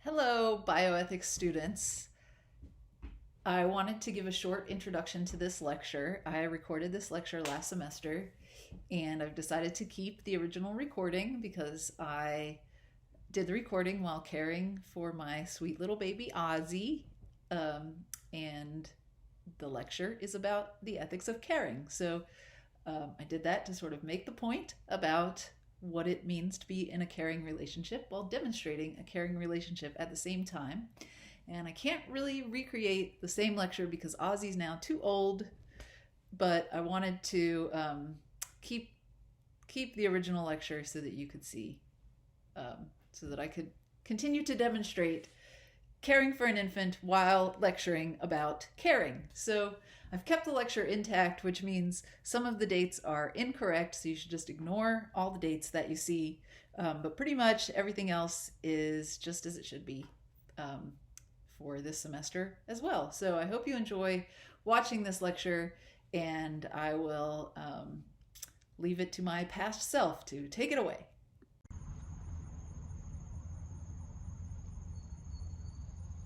Hello, bioethics students. I wanted to give a short introduction to this lecture. I recorded this lecture last semester, and I've decided to keep the original recording because I did the recording while caring for my sweet little baby Ozzy. And the lecture is about the ethics of caring. So I did that to sort of make the point about what it means to be in a caring relationship while demonstrating a caring relationship at the same time. And I can't really recreate the same lecture because Ozzy's now too old, but I wanted to keep the original lecture so that you could see, so that I could continue to demonstrate caring for an infant while lecturing about caring. So I've kept the lecture intact, which means some of the dates are incorrect, so you should just ignore all the dates that you see. But pretty much everything else is just as it should be for this semester as well. So I hope you enjoy watching this lecture, and I will leave it to my past self to take it away.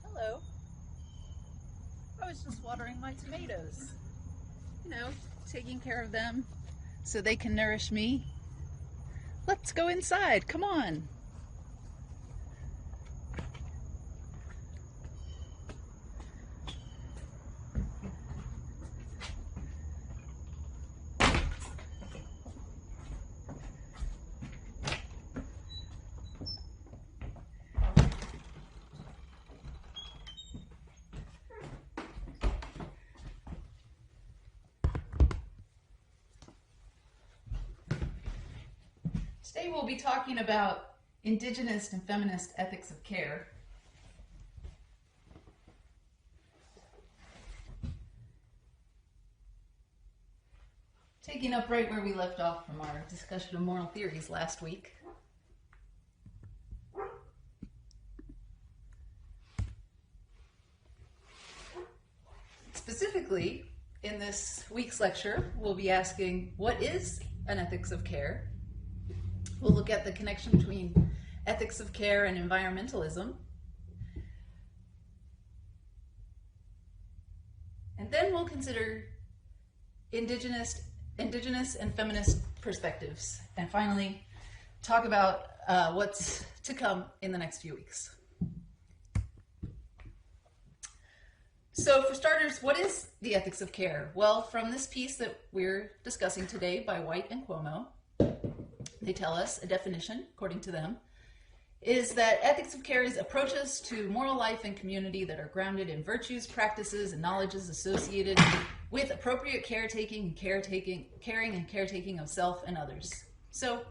Hello. I was just watering my tomatoes. Taking care of them so they can nourish me. Let's go inside. Come on. Today we'll be talking about Indigenous and Feminist ethics of care. Taking up right where we left off from our discussion of moral theories last week. Specifically, in this week's lecture, we'll be asking, what is an ethics of care? We'll look at the connection between ethics of care and environmentalism. And then we'll consider indigenous and feminist perspectives. And finally, talk about what's to come in the next few weeks. So for starters, what is the ethics of care? Well, from this piece that we're discussing today by White and Cuomo, they tell us a definition, according to them, is that ethics of care is approaches to moral life and community that are grounded in virtues, practices, and knowledges associated with appropriate caring and caretaking of self and others. So,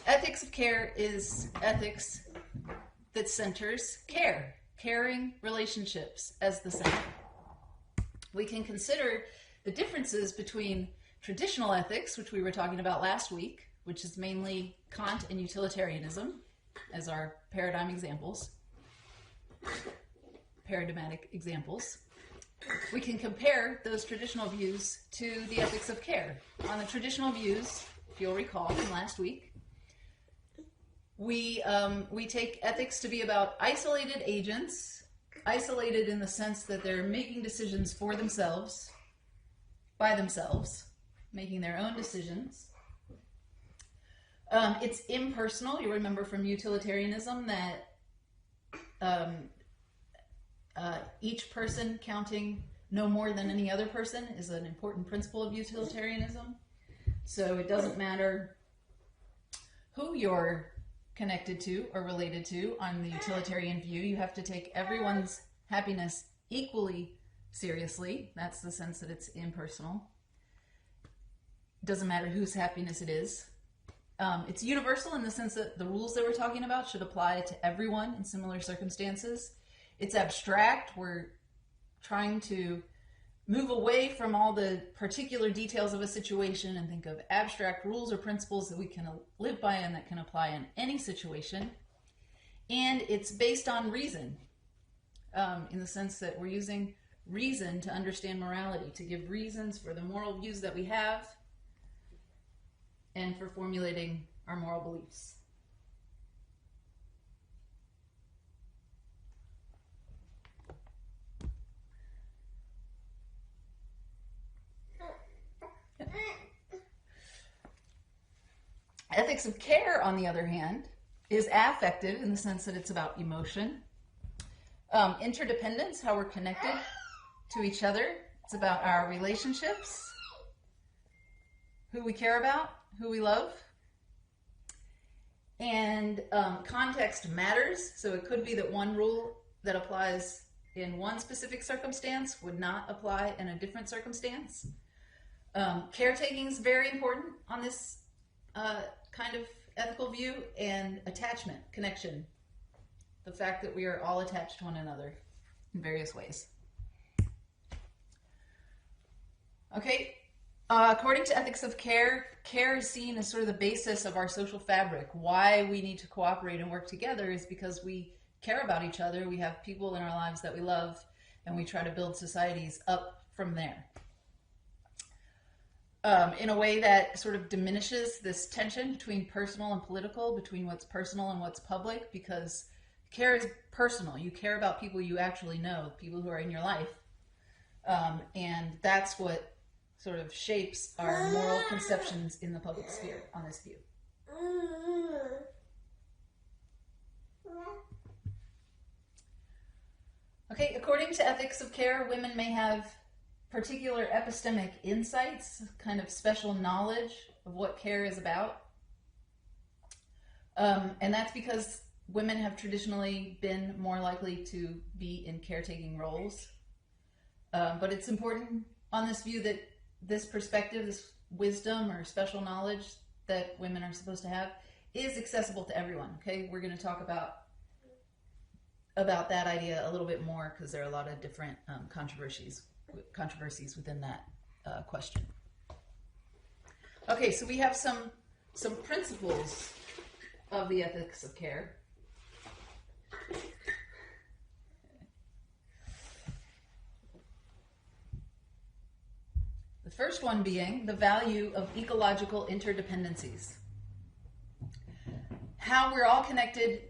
ethics of care is ethics that centers caring relationships as the center. We can consider the differences between traditional ethics, which we were talking about last week, which is mainly Kant and utilitarianism as our paradigmatic examples. We can compare those traditional views to the ethics of care. On the traditional views, if you'll recall from last week, we take ethics to be about isolated agents, isolated in the sense that they're making decisions for themselves, by themselves, making their own decisions. It's impersonal. You remember from utilitarianism that each person counting no more than any other person is an important principle of utilitarianism. So it doesn't matter who you're connected to or related to on the utilitarian view. You have to take everyone's happiness equally seriously. That's the sense that it's impersonal. It doesn't matter whose happiness it is. It's universal in the sense that the rules that we're talking about should apply to everyone in similar circumstances. It's abstract. We're trying to move away from all the particular details of a situation and think of abstract rules or principles that we can live by and that can apply in any situation. And it's based on reason, in the sense that we're using reason to understand morality, to give reasons for the moral views that we have, and for formulating our moral beliefs. Ethics of care, on the other hand, is affective in the sense that it's about emotion. Interdependence, how we're connected to each other. It's about our relationships, who we care about, who we love. And context matters. So it could be that one rule that applies in one specific circumstance would not apply in a different circumstance. Caretaking is very important on this kind of ethical view, and attachment, connection. The fact that we are all attached to one another in various ways. Okay, according to ethics of care, care is seen as sort of the basis of our social fabric. Why we need to cooperate and work together is because we care about each other. We have people in our lives that we love, and we try to build societies up from there. In a way that sort of diminishes this tension between personal and political, between what's personal and what's public, because care is personal. You care about people you actually know, people who are in your life. And that's what sort of shapes our moral conceptions in the public sphere on this view. Okay, according to ethics of care, women may have particular epistemic insights, kind of special knowledge of what care is about. And that's because women have traditionally been more likely to be in caretaking roles. But it's important on this view that this perspective, this wisdom or special knowledge that women are supposed to have is accessible to everyone. Okay, we're going to talk about that idea a little bit more because there are a lot of different controversies within that question. Okay, so we have some principles of the ethics of care. The first one being the value of ecological interdependencies. How we're all connected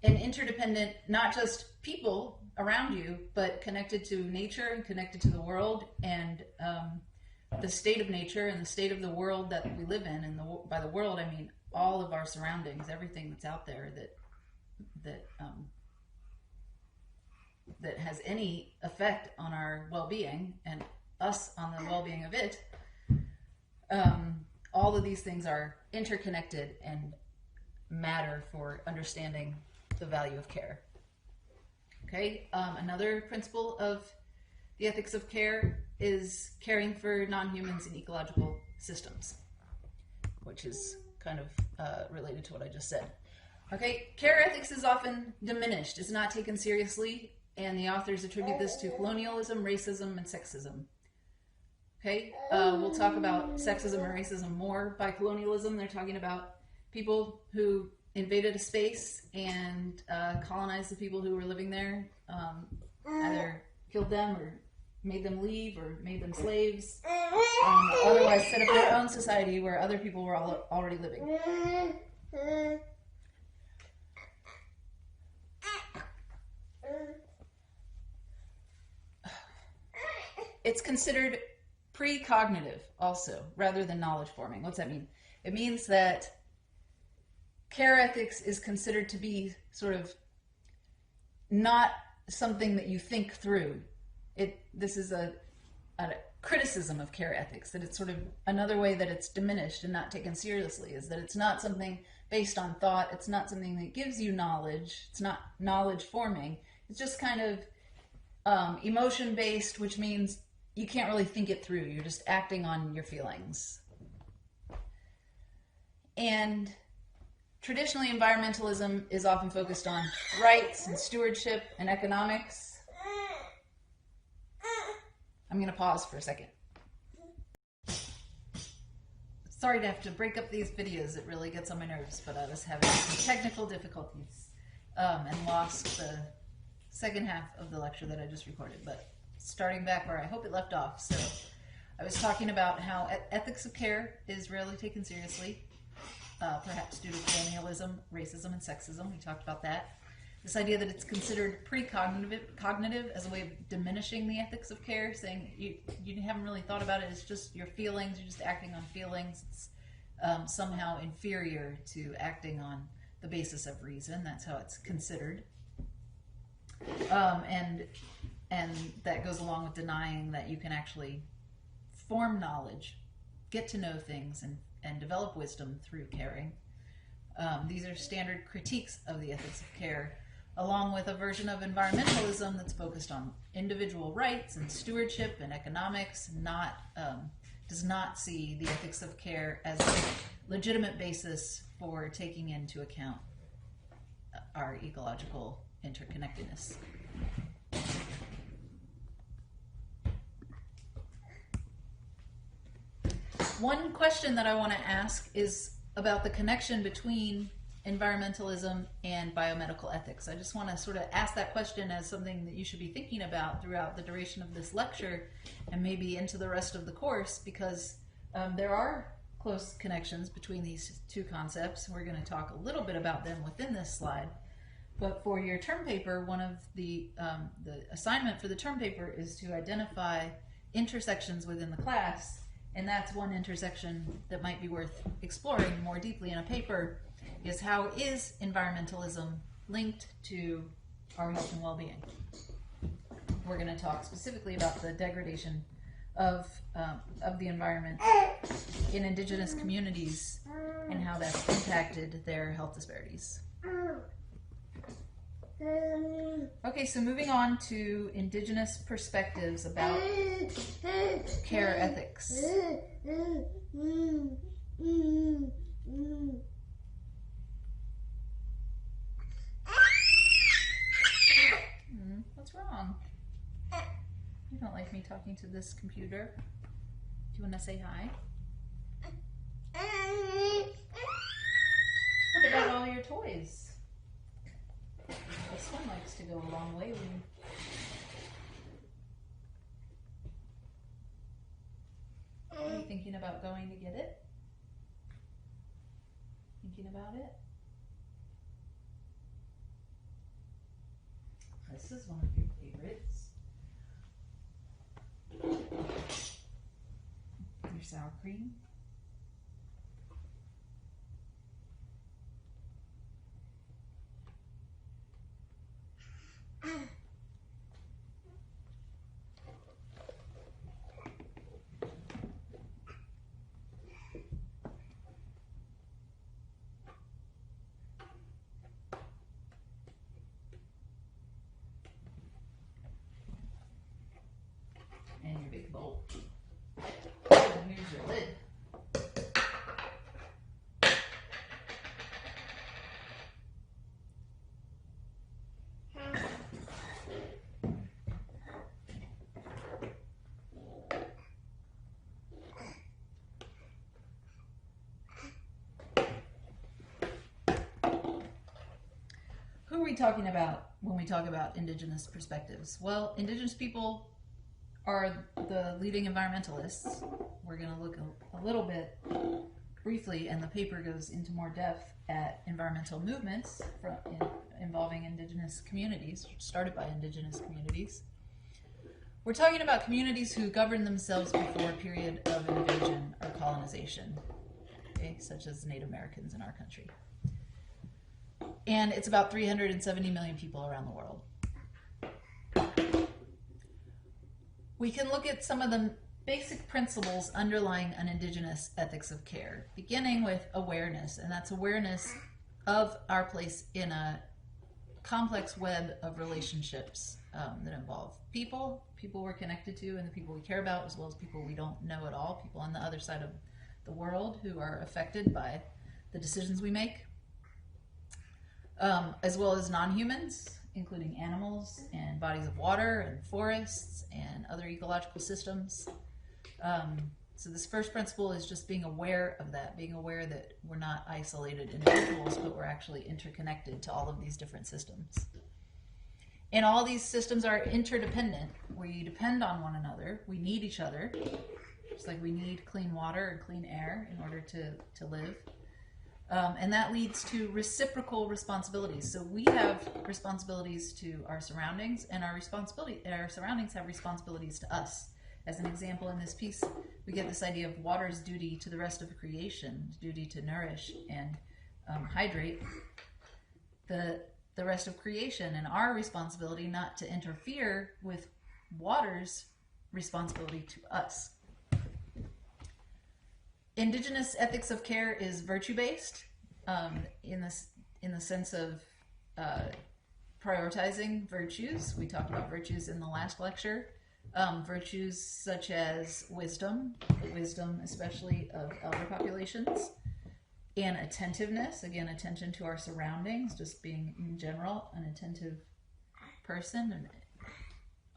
and interdependent, not just people around you, but connected to nature and connected to the world, and the state of nature and the state of the world that we live in. And by the world, I mean all of our surroundings, everything that's out there that has any effect on our well-being and us on the well-being of it. All of these things are interconnected and matter for understanding the value of care. Okay, another principle of the ethics of care is caring for non-humans in ecological systems, which is kind of related to what I just said. Okay, care ethics is often diminished, it's not taken seriously, and the authors attribute this to colonialism, racism, and sexism. Okay, we'll talk about sexism and racism more. By colonialism, they're talking about people who invaded a space and colonized the people who were living there, either killed them or made them leave or made them slaves, otherwise set up their own society where other people were already living. It's considered precognitive also, rather than knowledge forming. What's that mean? It means that care ethics is considered to be sort of not something that you think through. This is a criticism of care ethics, that it's sort of another way that it's diminished and not taken seriously, is that it's not something based on thought, it's not something that gives you knowledge, it's not knowledge forming, it's just kind of emotion based, which means you can't really think it through, you're just acting on your feelings. And traditionally, environmentalism is often focused on rights and stewardship and economics. I'm going to pause for a second. Sorry to have to break up these videos. It really gets on my nerves, but I was having some technical difficulties and lost the second half of the lecture that I just recorded. But starting back where I hope it left off. So I was talking about how ethics of care is rarely taken seriously. Perhaps due to colonialism, racism, and sexism. We talked about that. This idea that it's considered precognitive as a way of diminishing the ethics of care, saying you haven't really thought about it, it's just your feelings, you're just acting on feelings. It's somehow inferior to acting on the basis of reason. That's how it's considered. And that goes along with denying that you can actually form knowledge, get to know things, and develop wisdom through caring. These are standard critiques of the ethics of care, along with a version of environmentalism that's focused on individual rights and stewardship and economics, does not see the ethics of care as a legitimate basis for taking into account our ecological interconnectedness. One question that I want to ask is about the connection between environmentalism and biomedical ethics. I just want to sort of ask that question as something that you should be thinking about throughout the duration of this lecture and maybe into the rest of the course, because there are close connections between these two concepts. We're going to talk a little bit about them within this slide. But for your term paper, one of the assignment for the term paper is to identify intersections within the class, and that's one intersection that might be worth exploring more deeply in a paper, is how is environmentalism linked to our health and well-being. We're going to talk specifically about the degradation of the environment in Indigenous communities and how that's impacted their health disparities. Okay, so moving on to Indigenous perspectives about care ethics. What's wrong? You don't like me talking to this computer? Do you want to say hi? What about all your toys? This one likes to go a long way. Are you thinking about going to get it? Thinking about it? This is one of your favorites. Your sour cream. And your big bowl. And here's your lid. Who are we talking about when we talk about Indigenous perspectives? Well, Indigenous people are the leading environmentalists. We're going to look a little bit briefly, and the paper goes into more depth at environmental movements involving Indigenous communities, started by Indigenous communities. We're talking about communities who governed themselves before a period of invasion or colonization, okay, such as Native Americans in our country. And it's about 370 million people around the world. We can look at some of the basic principles underlying an Indigenous ethics of care, beginning with awareness, and that's awareness of our place in a complex web of relationships that involve people we're connected to and the people we care about, as well as people we don't know at all, people on the other side of the world who are affected by the decisions we make, as well as non-humans, including animals and bodies of water and forests and other ecological systems. So this first principle is just being aware of that, being aware that we're not isolated individuals, but we're actually interconnected to all of these different systems. And all these systems are interdependent. We depend on one another. We need each other, just like we need clean water and clean air in order to live. And that leads to reciprocal responsibilities. So we have responsibilities to our surroundings, and our surroundings have responsibilities to us As an example, in this piece, we get this idea of water's duty to the rest of creation, duty to nourish and hydrate the rest of creation, and our responsibility not to interfere with water's responsibility to us. Indigenous ethics of care is virtue-based in the sense of prioritizing virtues. We talked about virtues in the last lecture. Virtues such as wisdom, the wisdom especially of elder populations, and attentiveness, again, attention to our surroundings, just being in general an attentive person and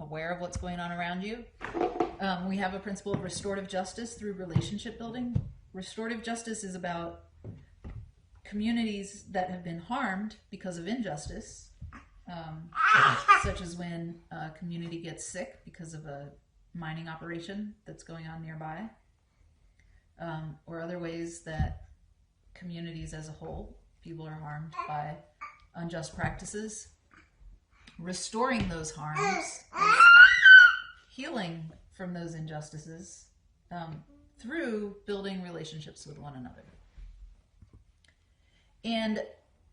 aware of what's going on around you. We have a principle of restorative justice through relationship building. Restorative justice is about communities that have been harmed because of injustice, such as when a community gets sick because of a mining operation that's going on nearby, or other ways that communities as a whole, people are harmed by unjust practices. Restoring those harms, healing from those injustices through building relationships with one another. And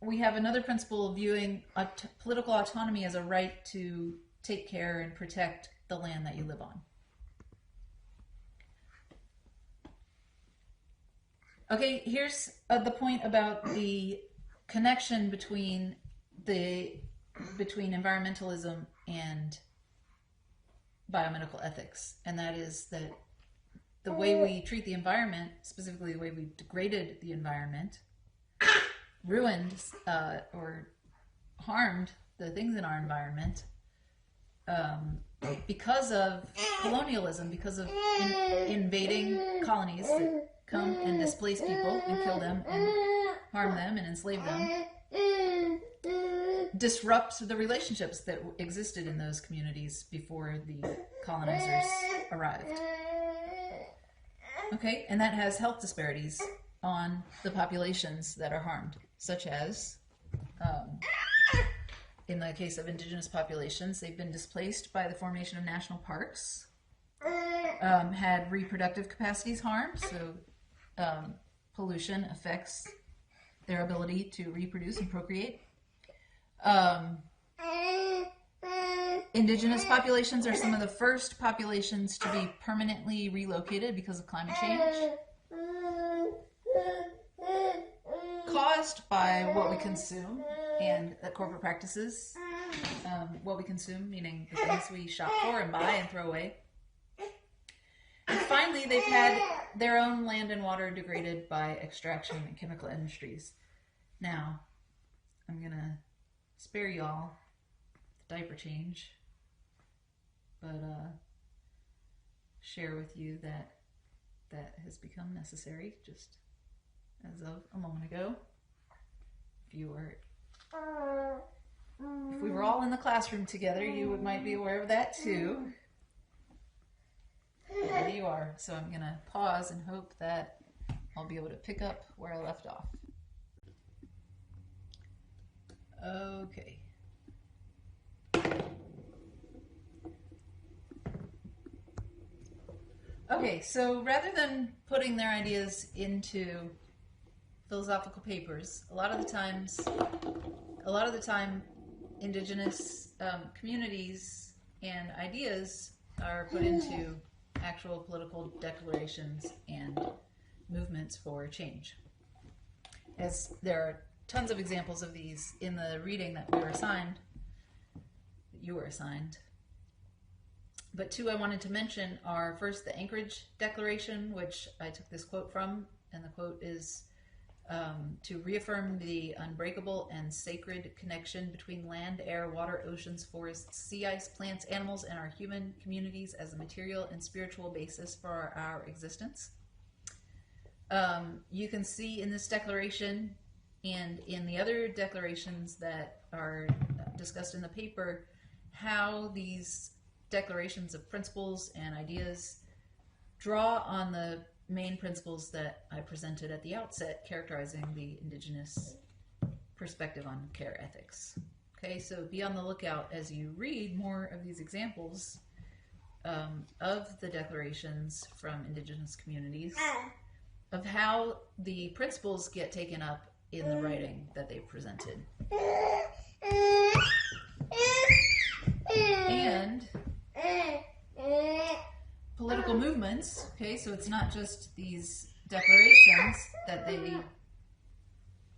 we have another principle of viewing political autonomy as a right to take care and protect the land that you live on. Okay, here's the point about the connection between environmentalism and biomedical ethics, and that is that the way we treat the environment, specifically the way we degraded the environment, ruined or harmed the things in our environment because of colonialism, because of invading colonies that come and displace people and kill them and harm them and enslave them, disrupt the relationships that existed in those communities before the colonizers arrived. Okay, and that has health disparities on the populations that are harmed, such as, in the case of indigenous populations, they've been displaced by the formation of national parks, had reproductive capacities harmed, so pollution affects their ability to reproduce and procreate. Indigenous populations are some of the first populations to be permanently relocated because of climate change, caused by what we consume and corporate practices. What we consume, meaning the things we shop for and buy and throw away. And finally, they've had their own land and water degraded by extraction and chemical industries. Now, I'm going to spare y'all the diaper change, but share with you that that has become necessary just as of a moment ago. If we were all in the classroom together, you might be aware of that too. There you are. So I'm going to pause and hope that I'll be able to pick up where I left off. Okay. Okay, so rather than putting their ideas into philosophical papers, a lot of the time indigenous communities and ideas are put into actual political declarations and movements for change. As there are tons of examples of these in the reading that you were assigned. But two I wanted to mention are, first, the Anchorage Declaration, which I took this quote from, and the quote is, to reaffirm the unbreakable and sacred connection between land, air, water, oceans, forests, sea ice, plants, animals, and our human communities as a material and spiritual basis for our existence. You can see in this declaration and in the other declarations that are discussed in the paper how these declarations of principles and ideas draw on the main principles that I presented at the outset, characterizing the indigenous perspective on care ethics. Okay, so be on the lookout as you read more of these examples of the declarations from Indigenous communities, of how the principles get taken up in the writing that they presented. And political movements, okay, so it's not just these declarations that they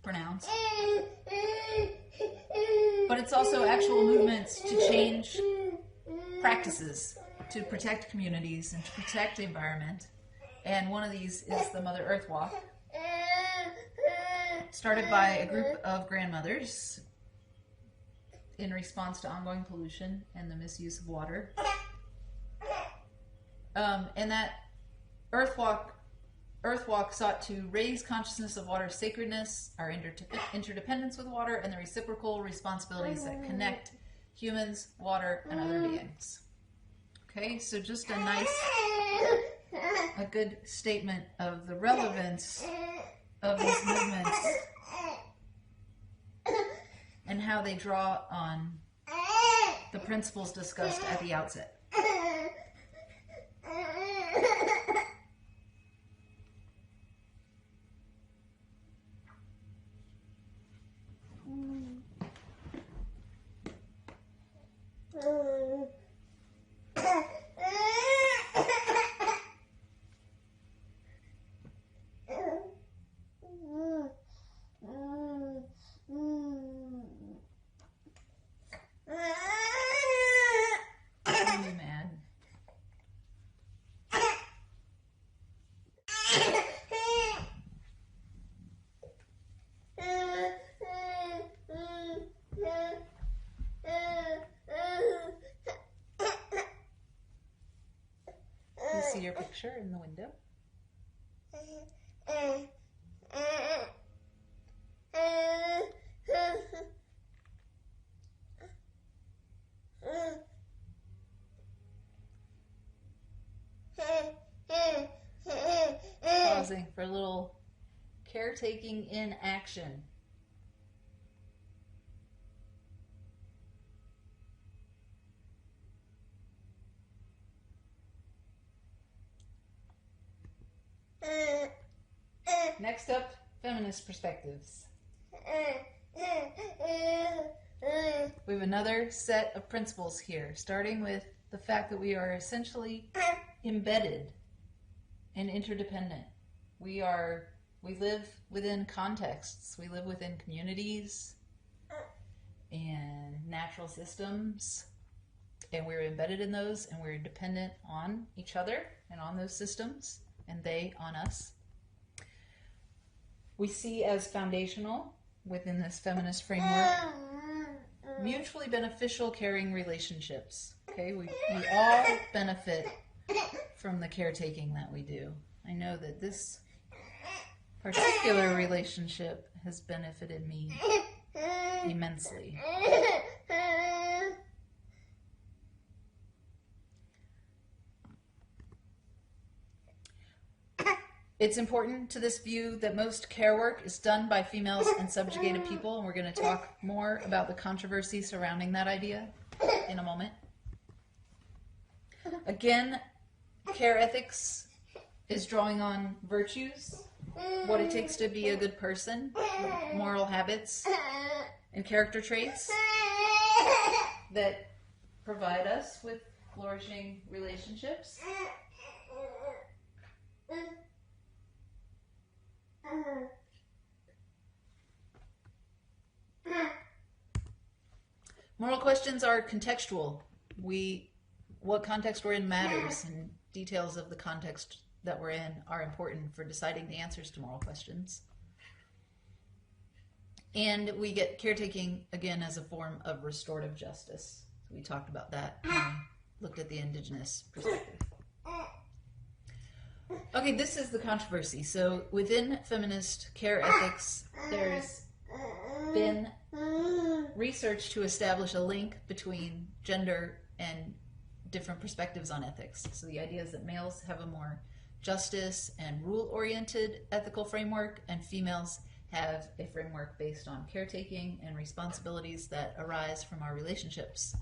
pronounce, but it's also actual movements to change practices to protect communities and to protect the environment. And one of these is the Mother Earth Walk, started by a group of grandmothers in response to ongoing pollution and the misuse of water. And that Earth Walk sought to raise consciousness of water's sacredness, our interdependence with water, and the reciprocal responsibilities that connect humans, water, and other beings. Okay, so just a good statement of the relevance of these movements and how they draw on the principles discussed at the outset. See your picture in the window. Pausing for a little caretaking in action. Next up, feminist perspectives. We have another set of principles here, starting with the fact that we are essentially embedded and interdependent. We live within contexts. We live within communities and natural systems, and we're embedded in those, and we're dependent on each other and on those systems, and they on us. We see as foundational within this feminist framework mutually beneficial caring relationships. Okay, we all benefit from the caretaking that we do. I know that this particular relationship has benefited me immensely. It's important to this view that most care work is done by females and subjugated people, and we're going to talk more about the controversy surrounding that idea in a moment. Again, care ethics is drawing on virtues, what it takes to be a good person, moral habits, and character traits that provide us with flourishing relationships. Moral questions are contextual. What context we're in matters, and details of the context that we're in are important for deciding the answers to moral questions. And we get caretaking, again, as a form of restorative justice. So we talked about that when we looked at the Indigenous perspective. Okay, this is the controversy. So within feminist care ethics, there's been research to establish a link between gender and different perspectives on ethics. So the idea is that males have a more justice and rule-oriented ethical framework, and females have a framework based on caretaking and responsibilities that arise from our relationships.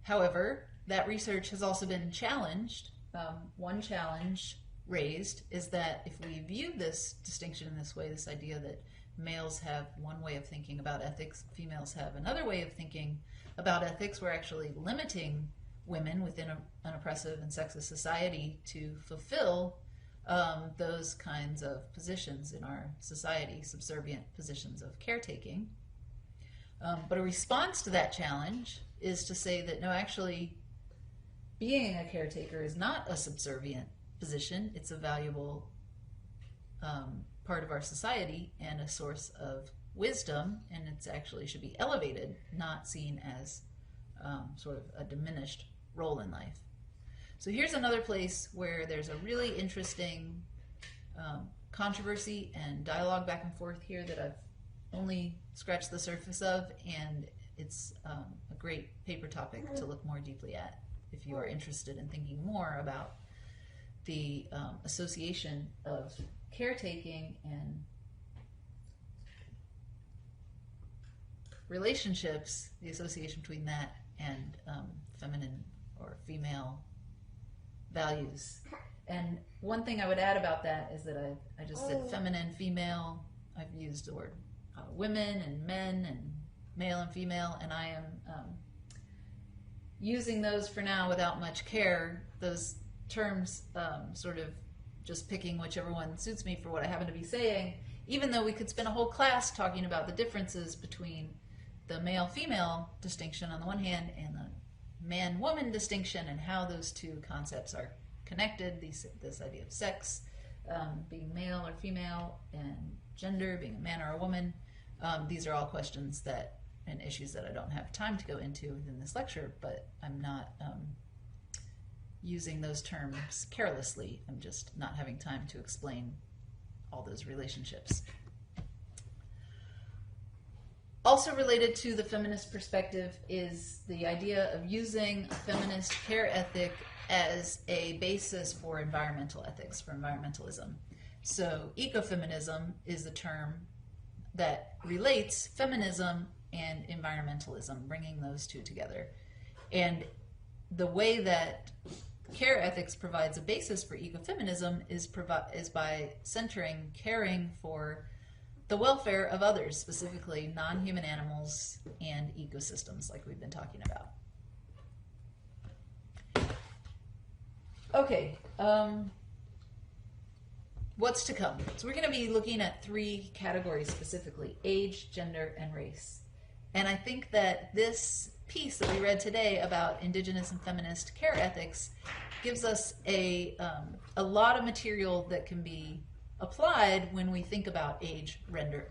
However, that research has also been challenged. One challenge raised is that if we view this distinction in this way, this idea that males have one way of thinking about ethics, females have another way of thinking about ethics, we're actually limiting women within an oppressive and sexist society to fulfill those kinds of positions in our society, subservient positions of caretaking. But a response to that challenge is to say that no, actually, being a caretaker is not a subservient position. It's a valuable part of our society and a source of wisdom, and it's actually should be elevated, not seen as sort of a diminished role in life. So here's another place where there's a really interesting controversy and dialogue back and forth here that I've only scratched the surface of, and it's a great paper topic to look more deeply at if you are interested in thinking more about the association of caretaking and relationships, the association between that and feminine or female values. And one thing I would add about that is that I just said feminine, female. I've used the word women and men and male and female, and I am using those for now without much care. Those terms sort of just picking whichever one suits me for what I happen to be saying, even though we could spend a whole class talking about the differences between the male-female distinction on the one hand and the man-woman distinction and how those two concepts are connected, this idea of sex, being male or female, and gender, being a man or a woman. These are all questions that and issues that I don't have time to go into within this lecture, but I'm not using those terms carelessly. I'm just not having time to explain all those relationships. Also related to the feminist perspective is the idea of using a feminist care ethic as a basis for environmental ethics, for environmentalism. So ecofeminism is the term that relates feminism and environmentalism, bringing those two together. And the way that care ethics provides a basis for ecofeminism is by centering caring for the welfare of others, specifically non-human animals and ecosystems, like we've been talking about. Okay, what's to come? So we're going to be looking at 3 categories specifically: age, gender, and race. And I think that this piece that we read today about Indigenous and feminist care ethics gives us a lot of material that can be applied when we think about age,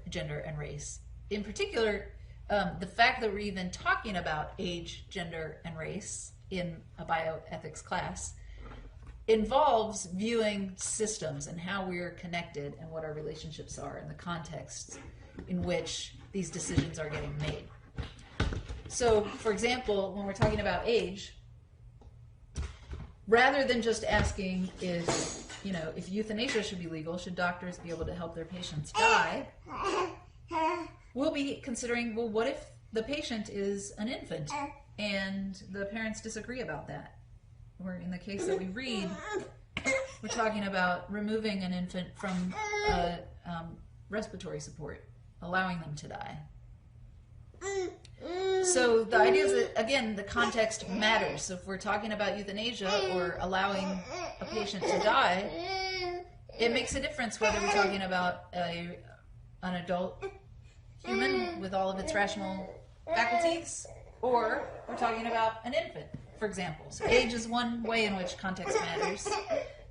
gender, and race. In particular, the fact that we're even talking about age, gender, and race in a bioethics class involves viewing systems and how we're connected and what our relationships are in the context in which these decisions are getting made. So, for example, when we're talking about age, rather than just asking if euthanasia should be legal, should doctors be able to help their patients die, we'll be considering, well, what if the patient is an infant and the parents disagree about that? Or in the case that we read, we're talking about removing an infant from respiratory support, allowing them to die. So the idea is that, again, the context matters. So if we're talking about euthanasia or allowing a patient to die, it makes a difference whether we're talking about an adult human with all of its rational faculties or we're talking about an infant, for example. So age is one way in which context matters.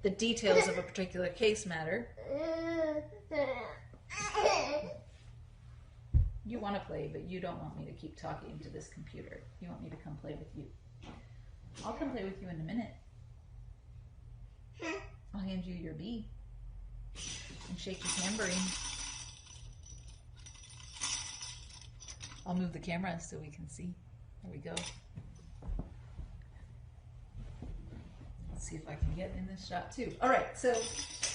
The details of a particular case matter. You want to play, but you don't want me to keep talking to this computer. You want me to come play with you. I'll come play with you in a minute. I'll hand you your bee and shake your tambourine. I'll move the camera so we can see. There we go. Let's see if I can get in this shot too. All right, so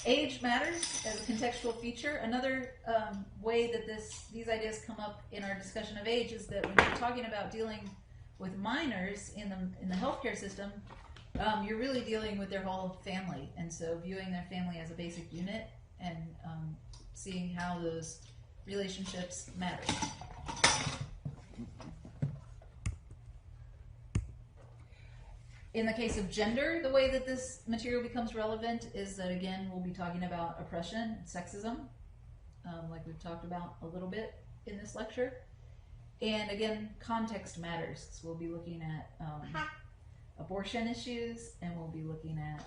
age matters as a contextual feature. Another way that these ideas come up in our discussion of age is that when you're talking about dealing With minors in the healthcare system, you're really dealing with their whole family, and so viewing their family as a basic unit and seeing how those relationships matter. In the case of gender, the way that this material becomes relevant is that, again, we'll be talking about oppression, sexism, like we've talked about a little bit in this lecture. And again, context matters. So we'll be looking at abortion issues, and we'll be looking at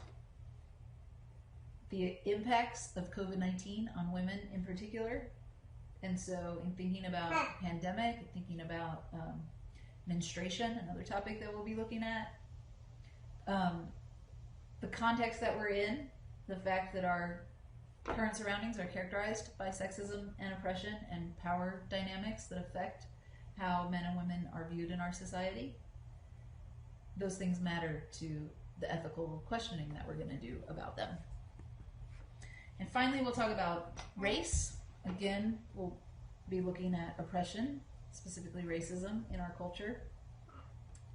the impacts of COVID-19 on women in particular. And so in thinking about pandemic, thinking about menstruation, another topic that we'll be looking at, the context that we're in, the fact that our current surroundings are characterized by sexism and oppression and power dynamics that affect how men and women are viewed in our society. Those things matter to the ethical questioning that we're going to do about them. And finally, we'll talk about race. Again, we'll be looking at oppression, specifically racism in our culture.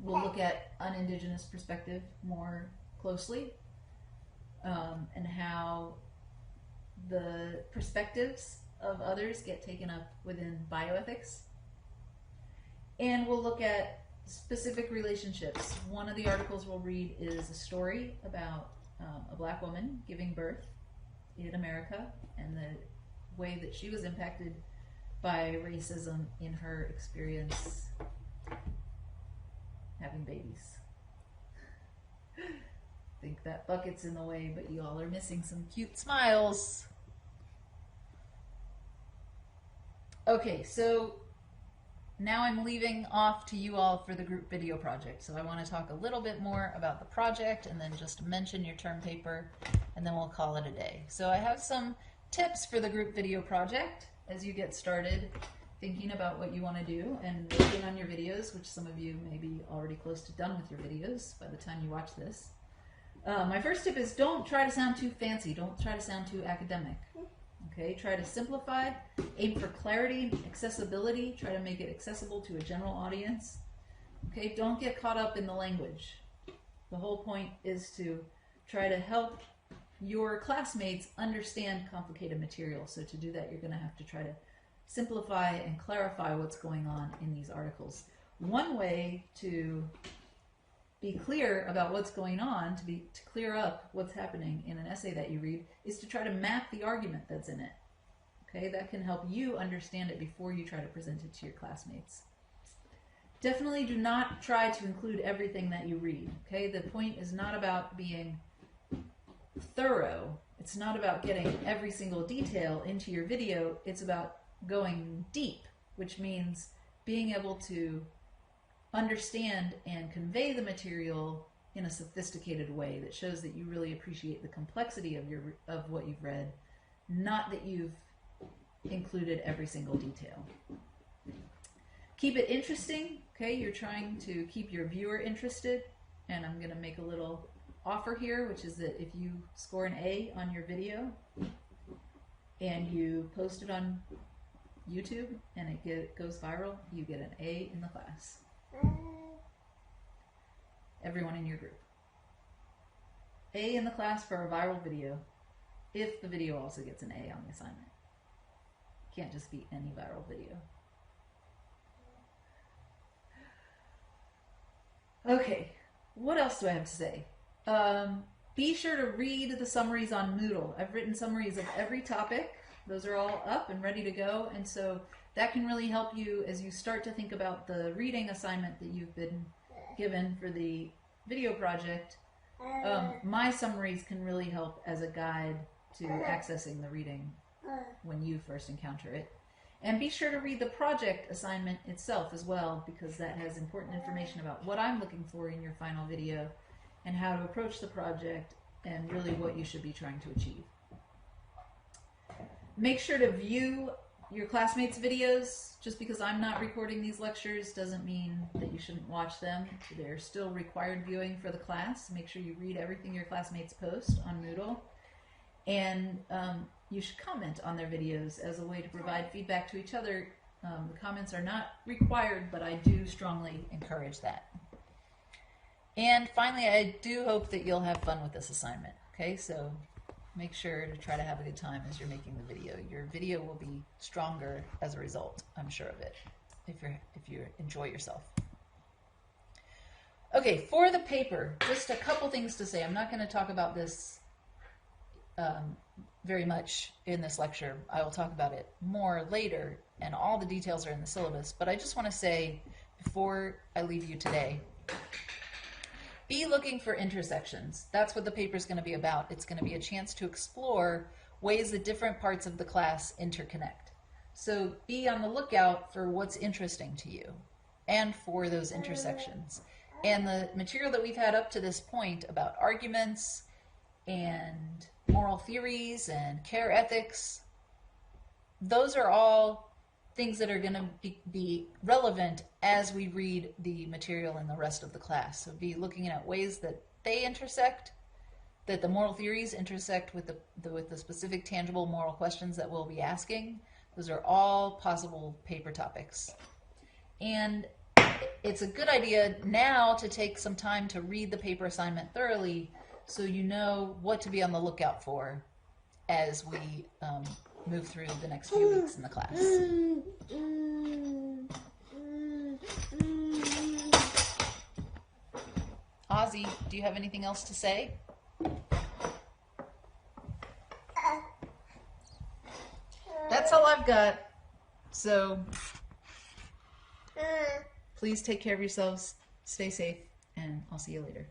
We'll look at an Indigenous perspective more closely, and how the perspectives of others get taken up within bioethics. And we'll look at specific relationships. One of the articles we'll read is a story about a black woman giving birth in America and the way that she was impacted by racism in her experience having babies. I think that bucket's in the way, but you all are missing some cute smiles. Okay, so now I'm leaving off to you all for the group video project. So I want to talk a little bit more about the project and then just mention your term paper, and then we'll call it a day. So I have some tips for the group video project as you get started thinking about what you want to do and working on your videos, which some of you may be already close to done with your videos by the time you watch this. My first tip is don't try to sound too fancy. Don't try to sound too academic. Okay, try to simplify, aim for clarity, accessibility, try to make it accessible to a general audience. Okay, don't get caught up in the language. The whole point is to try to help your classmates understand complicated material. So to do that, you're going to have to try to simplify and clarify what's going on in these articles. One way to be clear about what's going on, to clear up what's happening in an essay that you read, is to try to map the argument that's in it. Okay, that can help you understand it before you try to present it to your classmates. Definitely do not try to include everything that you read. Okay, the point is not about being thorough. It's not about getting every single detail into your video. It's about going deep, which means being able to understand and convey the material in a sophisticated way that shows that you really appreciate the complexity of what you've read, not that you've included every single detail. Keep it interesting. Okay, you're trying to keep your viewer interested, and I'm going to make a little offer here, which is that if you score an A on your video and you post it on YouTube and it goes viral, you get an A in the class. Everyone in your group. A in the class for a viral video if the video also gets an A on the assignment. It can't just be any viral video. Okay, what else do I have to say? Be sure to read the summaries on Moodle. I've written summaries of every topic. Those are all up and ready to go, and so that can really help you as you start to think about the reading assignment that you've been given for the video project. My summaries can really help as a guide to accessing the reading when you first encounter it. And be sure to read the project assignment itself as well, because that has important information about what I'm looking for in your final video and how to approach the project and really what you should be trying to achieve. Make sure to view your classmates' videos. Just because I'm not recording these lectures doesn't mean that you shouldn't watch them. They're still required viewing for the class. Make sure you read everything your classmates post on Moodle. And you should comment on their videos as a way to provide feedback to each other The comments are not required, but I do strongly encourage that. And finally, I do hope that you'll have fun with this assignment. Okay, so make sure to try to have a good time as you're making the video. Your video will be stronger as a result, I'm sure of it, if you enjoy yourself. Okay, for the paper, just a couple things to say. I'm not going to talk about this very much in this lecture. I will talk about it more later, and all the details are in the syllabus. But I just want to say, before I leave you today, be looking for intersections. That's what the paper is going to be about. It's going to be a chance to explore ways that different parts of the class interconnect. So be on the lookout for what's interesting to you and for those intersections. And the material that we've had up to this point about arguments and moral theories and care ethics, those are all things that are going to be relevant as we read the material in the rest of the class. So be looking at ways that they intersect, that the moral theories intersect with the specific tangible moral questions that we'll be asking. Those are all possible paper topics. And it's a good idea now to take some time to read the paper assignment thoroughly so you know what to be on the lookout for as we move through the next few weeks in the class. Ozzy, do you have anything else to say? That's all I've got. So please take care of yourselves, stay safe, and I'll see you later.